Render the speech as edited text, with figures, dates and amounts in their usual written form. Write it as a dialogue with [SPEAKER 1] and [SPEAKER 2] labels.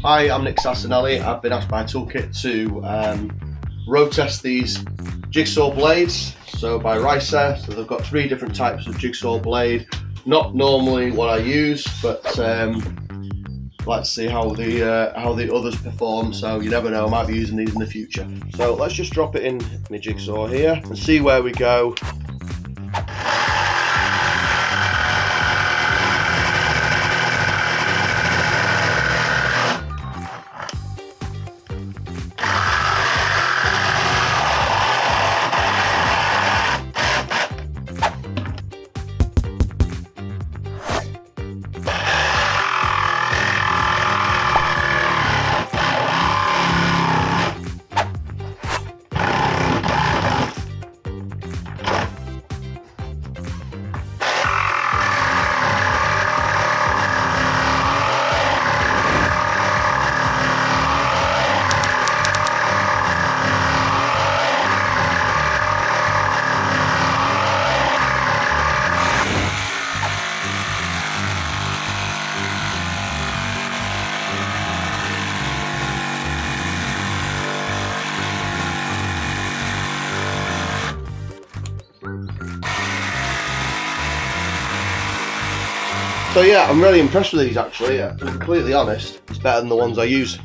[SPEAKER 1] Hi, I'm Nick Sassanalli. I've been asked by TOOLKiT to road test these jigsaw blades, so by Reisser. So they've got 3 different types of jigsaw blade. Not normally what I use, but let's see how the others perform. So you never know, I might be using these in the future. So let's just drop it in my jigsaw here and see where we go. So yeah, I'm really impressed with these actually. To be completely honest, it's better than the ones I use.